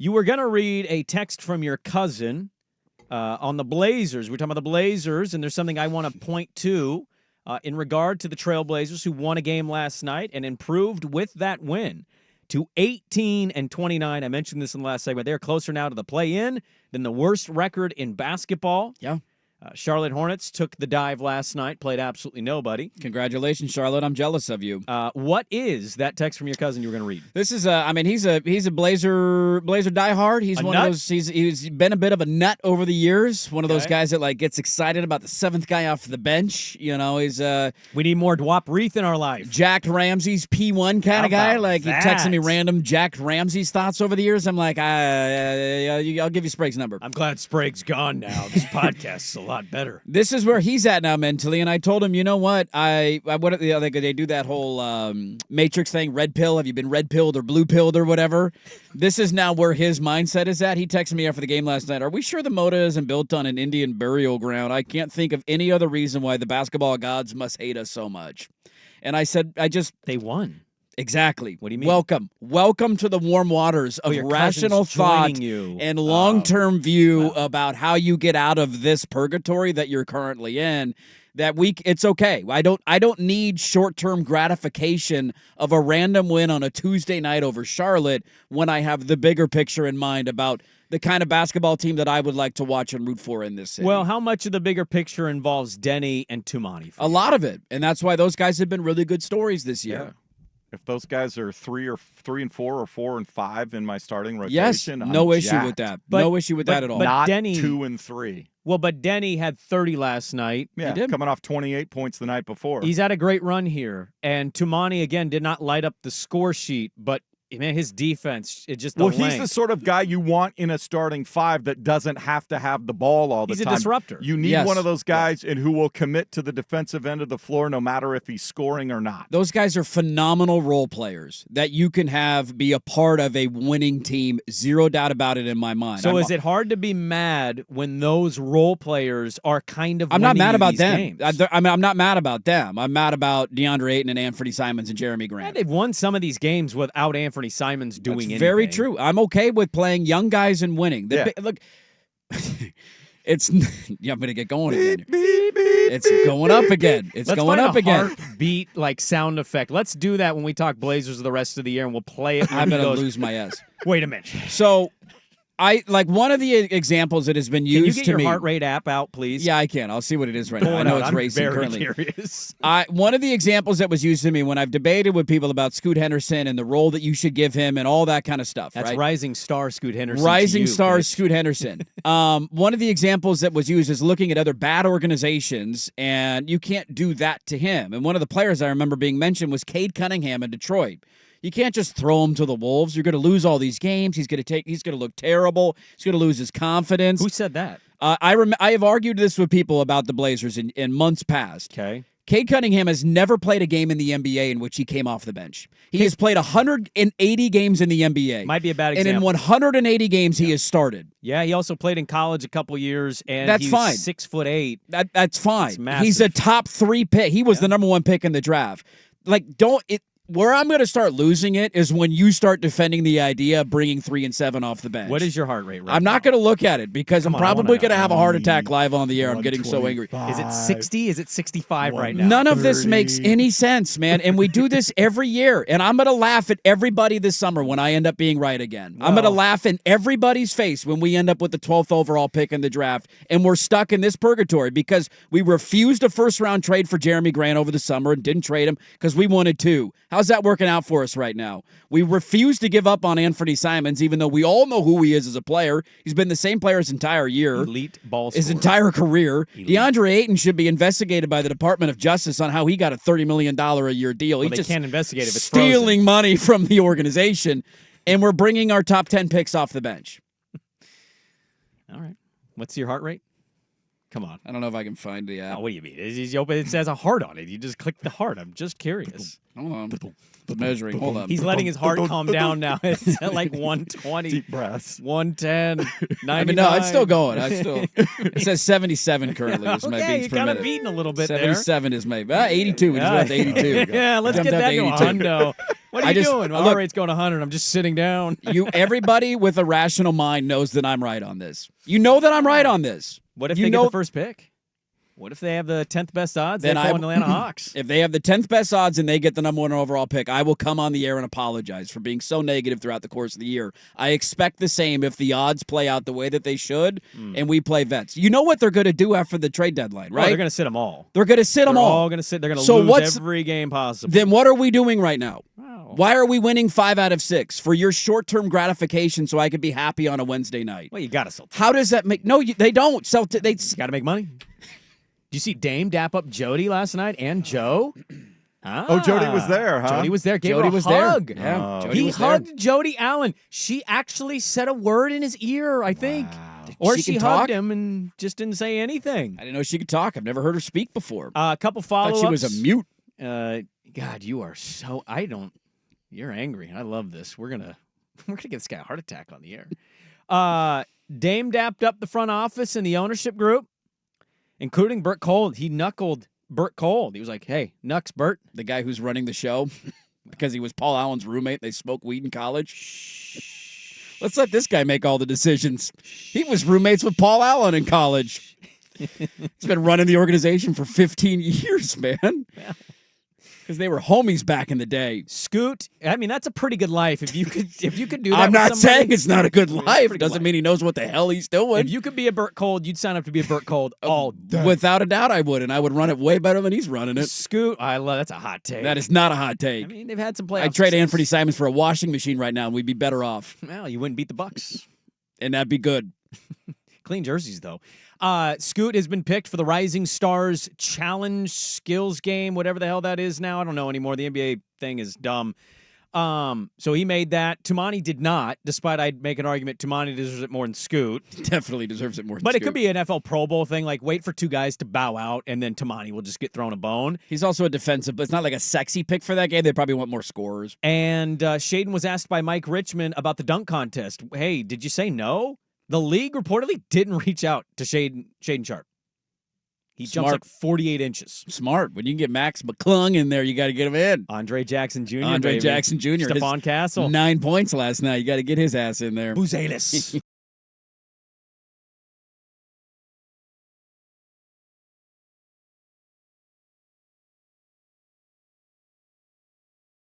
You were going to read a text from your cousin on the Blazers. We're talking about the Blazers, and there's something I want to point to in regard to the Trailblazers, who won a game last night and improved with that win to 18-29. I mentioned this in the last segment. They're closer now to the play-in than the worst record in basketball. Yeah. Charlotte Hornets took the dive last night, played absolutely nobody. Congratulations, Charlotte. I'm jealous of you. What is that text from your cousin you were going to read? This is he's a Blazer diehard. He's one of those. He's been a bit of a nut over the years. One of those guys that gets excited about the seventh guy off the bench. You know, he's we need more Dwop Reith in our life. Jack Ramsey's P1 kind of guy. He texted me random Jack Ramsey's thoughts over the years. I'm like, I'll give you Sprague's number. I'm glad Sprague's gone now. This podcast's a lot better. This is where he's at now mentally, and I told him, you know what? They do that whole Matrix thing, red pill. Have you been red pilled or blue pilled or whatever? This is now where his mindset is at. He texted me after the game last night. Are we sure the Moda isn't built on an Indian burial ground? I can't think of any other reason why the basketball gods must hate us so much. And I said, they won. Exactly. What do you mean? Welcome to the warm waters of rational thought and long-term view about how you get out of this purgatory that you're currently in. It's okay. I don't need short-term gratification of a random win on a Tuesday night over Charlotte when I have the bigger picture in mind about the kind of basketball team that I would like to watch and root for in this city. Well, how much of the bigger picture involves Denny and Tumani? A lot of it, and that's why those guys have been really good stories this year. Yeah. If those guys are 3 and 4 or 4 and 5 in my starting rotation, no issue with that. No issue with that at all. But not Denny, 2 and 3. Well, but Denny had 30 last night. Yeah, coming off 28 points the night before. He's had a great run here, and Tumani again did not light up the score sheet, but man, his defense, it just he's the sort of guy you want in a starting five that doesn't have to have the ball all the time. He's a disruptor. You need one of those guys and who will commit to the defensive end of the floor no matter if he's scoring or not. Those guys are phenomenal role players that you can have be a part of a winning team. Zero doubt about it in my mind. So is it hard to be mad when those role players are kind of I'm not mad about them. I'm not mad about them. I'm mad about DeAndre Ayton and Anthony Simons and Jeremy Grant. Yeah, they've won some of these games without Anthony Simons doing anything. Very true. I'm okay with playing young guys and winning. Look, it's I'm going to get going again. It's going up again. It's going up again. Heartbeat sound effect. Let's do that when we talk Blazers the rest of the year, and we'll play it. I'm going to lose my ass. Wait a minute. So, one of the examples that has been used to me. Can you get your heart rate app out, please? Yeah, I can. I'll see what it is right now. I know it's racing currently. I'm very curious. One of the examples that was used to me when I've debated with people about Scoot Henderson and the role that you should give him and all that kind of stuff. That's right? rising star Scoot Henderson. Rising star Scoot Henderson. One of the examples that was used is looking at other bad organizations, and you can't do that to him. And one of the players I remember being mentioned was Cade Cunningham in Detroit. You can't just throw him to the Wolves. You're going to lose all these games. He's going to look terrible. He's going to lose his confidence. Who said that? I have argued this with people about the Blazers in months past. Okay. Cade Cunningham has never played a game in the NBA in which he came off the bench. He has played 180 games in the NBA. Might be a bad example. And in 180 games, he has started. Yeah, he also played in college a couple years, and that's he's fine. 6'8". That's fine. Massive. He's a top 3 pick. He was the number 1 pick in the draft. Where I'm going to start losing it is when you start defending the idea of bringing 3 and 7 off the bench. What is your heart rate right I'm now? not going to look at it because I'm probably going to have a heart attack live on the air. I'm getting so angry. Is it 60? Is it 65 right now? None of this makes any sense, man. And we do this every year. And I'm going to laugh at everybody this summer when I end up being right again. I'm going to laugh in everybody's face when we end up with the 12th overall pick in the draft. And we're stuck in this purgatory because we refused a first-round trade for Jeremy Grant over the summer and didn't trade him because we wanted 2. How's that working out for us right now? We refuse to give up on Anthony Simons, even though we all know who he is as a player. He's been the same player his entire year. Elite ball scorer. His entire career. DeAndre Ayton should be investigated by the Department of Justice on how he got a $30 million a year deal. Well, He's they can't investigate if it's stealing money from the organization, and we're bringing our top 10 picks off the bench. All right. What's your heart rate? Come on. I don't know if I can find the app. Oh, what do you mean? It says a heart on it. You just click the heart. I'm just curious. Hold on. It's measuring. Hold on. He's letting his heart calm down now. It's at 120. Deep breaths. 110. 99. No, it's still going. It says 77 currently is my beats per minute. You're kind of beating a little bit 77 is my 82. We just went to 82. Yeah, let's get that to a hundo. What are you doing? My look, heart rate's going 100. I'm just sitting down. Everybody with a rational mind knows that I'm right on this. You know that I'm right on this. What if you they know, get the first pick? What if they have the 10th best odds? Then They go in Atlanta Hawks. If they have the 10th best odds and they get the number 1 overall pick, I will come on the air and apologize for being so negative throughout the course of the year. I expect the same if the odds play out the way that they should and we play vets. You know what they're going to do after the trade deadline, right? They're going to sit them all. They're going to sit them They're all. all going to sit. They're going to lose every game possible. Then what are we doing right now? Wow. Why are we winning 5 out of 6? For your short-term gratification so I could be happy on a Wednesday night. Well, you got to sell. How does that make... No, they don't. They got to make money. Did you see Dame dap up Jody last night and Joe? Jody was there, huh? Jody was there. Gave Jody her a was hug. there. Yeah, Jody he was hugged there. Jody Allen. She actually said a word in his ear, I think. Wow. Or She she can hugged talk? him and just didn't say anything. I didn't know she could talk. I've never heard her speak before. A couple I follow-ups. thought she was a mute. God, you are so... You're angry. I love this. We're gonna get this guy a heart attack on the air. Dame dapped up the front office and the ownership group, including Bert Cole. He knuckled Bert Cole. He was like, "Hey, Nux, Bert." The guy who's running the show because he was Paul Allen's roommate. They smoked weed in college. Let's let this guy make all the decisions. He was roommates with Paul Allen in college. He's been running the organization for 15 years, man. Because they were homies back in the day. Scoot. I mean, that's a pretty good life. If you could do that. I'm with not somebody, saying it's not a good It's a life. pretty good Doesn't life. mean he knows what the hell he's doing. If you could be a Bert Cold, you'd sign up to be a Bert Cold all day. Without a doubt, I would, and I would run it way better than he's running it. Scoot. I love that's a hot take. That is not a hot take. I mean, they've had some playoffs. I'd trade success. Anthony Simons for a washing machine right now, and we'd be better off. Well, you wouldn't beat the Bucks. And that'd be good. Clean jerseys, though. Scoot has been picked for the Rising Stars Challenge Skills Game, whatever the hell that is now. I don't know anymore. The NBA thing is dumb. So he made that. Tumani did not, despite I'd make an argument Tumani deserves it more than Scoot. Definitely deserves it more than But it Scoot. could be an NFL Pro Bowl thing, like wait for 2 guys to bow out, and then Tumani will just get thrown a bone. He's also a defensive, but it's not like a sexy pick for that game. They probably want more scorers. And Shaden was asked by Mike Richmond about the dunk contest. Hey, did you say no? The league reportedly didn't reach out to Shaden Sharp. He jumps Smart. like 48 inches. Smart. When you can get Max McClung in there, you got to get him in. Andre Jackson Jr. Andre baby. Jackson Jr. Stephon Castle. 9 points last night. You got to get his ass in there. Buzelis.